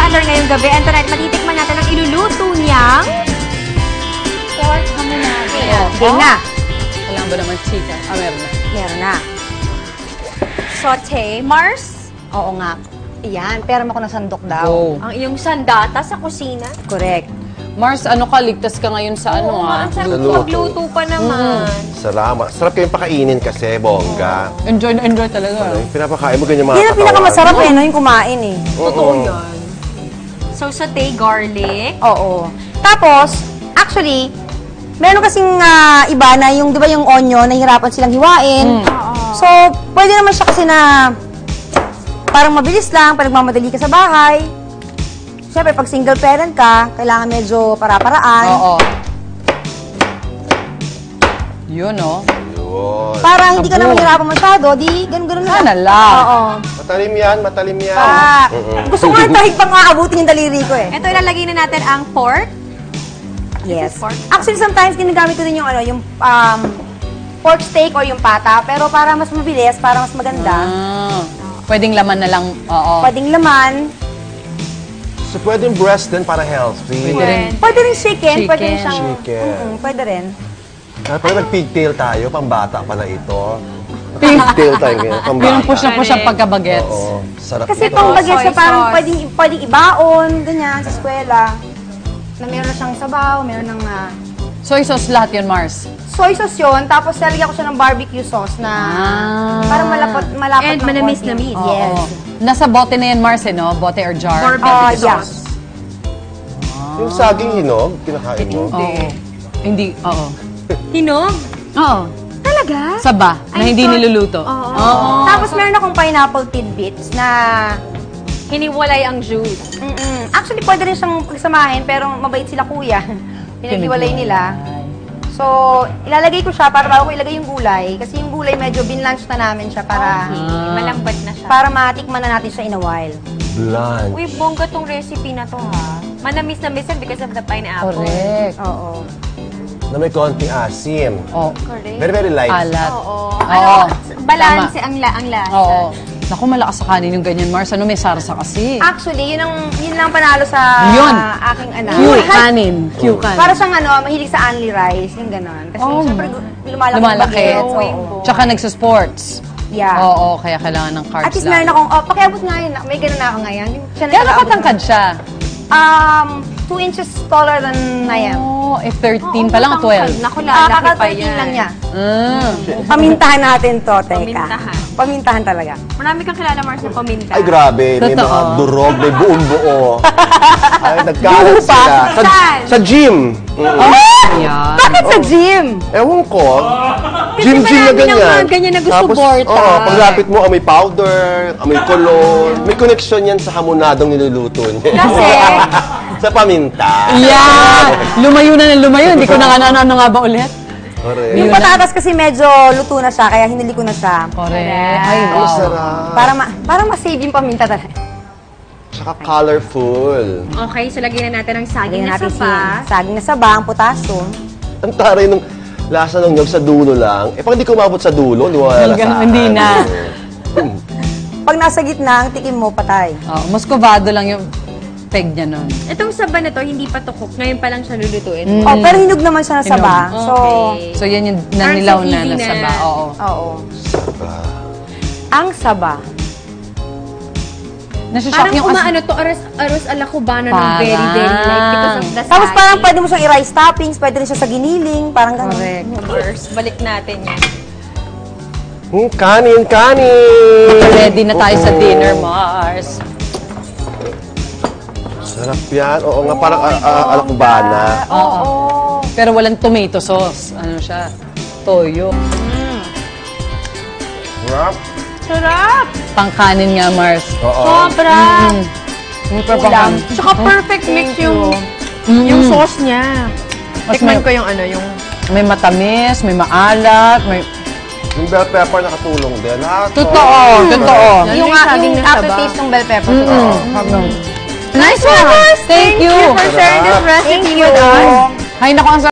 Wonder ngayong gabi. And tonight, matitikman natin ang iluluto niyang pork hamonado. Okay na. Walang ba naman chika? Meron na. Meron na. Saute. Mars, Oo nga. Iyan, pero ako na sandok daw. Go. ang iyong sandata sa kusina. Correct. Mars, ano ka? Ligtas ka ngayon sa ano, ha? Ang sarap Luto. magluto pa naman. Salamat. Sarap kayong pakainin kasi, bongga. Enjoy na enjoy talaga. Ano, yung pinapakain mo ganyan mga Yan ang katawan. pinakamasarap no, yung kumain eh. Totoo yan. So, saute garlic. Oo. Tapos, actually, meron kasing iba na yung, di ba yung onion, nahihirapan silang hiwain. So, pwede naman siya kasi na parang mabilis lang, pag nagmamadali ka sa bahay. Siyempre, pag single parent ka, kailangan medyo para-paraan. Oo. Yun, oh. Yun. Para hindi ka na Abo. mahirapan masyado, di ganun-ganun na. Sana lang. Oo. Matalim yan, matalim yan. Gusto ko nga tahig pang aabutin yung daliri ko eh. Ito, ilalagay na natin ang pork. Yes. Pork. Actually, sometimes ginagamit ko din yung ano, yung pork steak or yung pata, pero para mas mabilis, para mas maganda, Ah. Pwedeng laman na lang. Oo. pwedeng laman, So, pwedeng breast din para healthy. Pwede rin. pwede rin chicken, pwede rin Chicken. siyang, Chicken. pwede rin. Pwede nag-pigtail tayo, pambata pala ito. Pigtail tayo ngayon, pambata. Yung push-up pagka-bagets. Oo, sarap Kasi ito. pang bagets Soy na parang sauce. pwedeng ibaon, ganyan, sa eskwela. Na meron siyang sabaw, meron ng Soy sauce lahat yun, Mars. soy sauce yun, tapos lalagyan ko siya ng barbecue sauce na parang malapot And ng manamis-namis. konti. Yes. Oo. Nasa bote na yan, Mars, eh, no? Bote or jar? Or barbecue yeah. sauce. Yung saging hinog, kinakain mo. Oo. Hindi, oo. Hinog? Oo. Talaga? Saba, na Ay, hindi so- niluluto. Oo. Tapos meron akong pineapple tidbits na Hiniwalay ang juice. actually pwede rin siyang pagsamahin pero mabait sila kuya. Pinaghiwalay nila. So, ilalagay ko siya para bago ko ilagay yung gulay. Kasi yung gulay medyo binlunch na namin siya para Malambot na siya. para matikman na natin siya in a while. Blanch. Uy, bongga tong recipe na to, ha? Manamis na minsan because of the pineapple. Correct. Oo. Na may konting asim. Oo. Correct. Very, very light. Alat. Oo. Oo. Ano, balance Tama. ang lasa. Oo. Naku, malakas sa kanin yung ganyan, Mars. Ano, may sarsa kasi. Actually, yun lang panalo sa Yun. aking anak. Q kanin. Q kanin. Para siyang mahilig sa only rice, yung gano'n. Kasi syempre lumalaki, Lumalaki. bagets. Oo. Tsaka nagsa-sports. Yeah. Oo, kaya kailangan ng carbs At least meron lang. akong, pakiabot nga yun, may gano'n na ako ngayon. Siya na Kaya nag-aabot nakatangkad na. siya. 2 inches taller than I am. Oo, 13 pa lang, 12. Naku, lalaki pa Kaka-13 yan. lang niya. Pamintahan Pamintahan natin to, teka. Pamintahan. Pamintahan talaga. Marami kang kilala, Mars, na paminta. Ay, grabe. May Totoo. mga durog, may buong buo. Ay, nagkalat sila. Saan? Sa gym. Yan. Bakit sa gym? Ewan ko. Gym na marami ng ganyan. mga ganyan na gusto borta. Oo, paglapit mo, amoy powder, amoy cologne. May connection yan sa hamonadong niluluto niya. Kasi? Sa paminta. Yeah! Lumayo na ng lumayo. Hindi ko na ano nga ba ulit? Correct. Yung patatas kasi medyo luto na siya, kaya hinuli ko na siya. Correct. Ay, Ang wow. sarap. Para ma-save yung paminta talaga. Tsaka colorful. Okay, so lagyan na natin ang saging Lagyan na natin saba. saging na saba, ang potassium. Ang taray ng lasa ng nyog sa dulo lang. Eh, pag hindi ko umabot sa dulo, hindi mo malalasahan. Hindi na. Pag nasa gitna, ang tikim mo, patay. Oh, muscovado lang yung peg niya nun. Itong saba na to, hindi pa tukok. Ngayon pa lang siya lulutuin. Oh, pero hinog naman siya na saba. So, Okay. So, yan yung Parang nanilaw so na easy na na. saba. Oo. oo. Ang saba. Nasishock Parang yung kumaano to, aros ala cubano ng very, Parang. very light because of the Tapos saging. parang pwede mo siyang i-rice toppings, pwede rin siya sa giniling, parang gano'n. Correct. First, balik natin yan. Kanin, kanin! Ready na tayo sa Oo. dinner, Mars. Sarap yan. Oo nga, parang alakubana. Oo. Pero walang tomato sauce. Ano siya? Toyo. Sarap. Sarap! Pangkanin nga, Mars. Oo. Sobra! Ulam. Tsaka perfect mix yung sauce niya. Mas Tikman may- ko yung ano, yung... May matamis, may maalat, may... Yung bell pepper nakatulong din. Totoo, totoo. Yung saging na saba. aftertaste ng bell pepper. Nice one! Thank you! for sharing this recipe Thank you. with us. Ay, naku, ang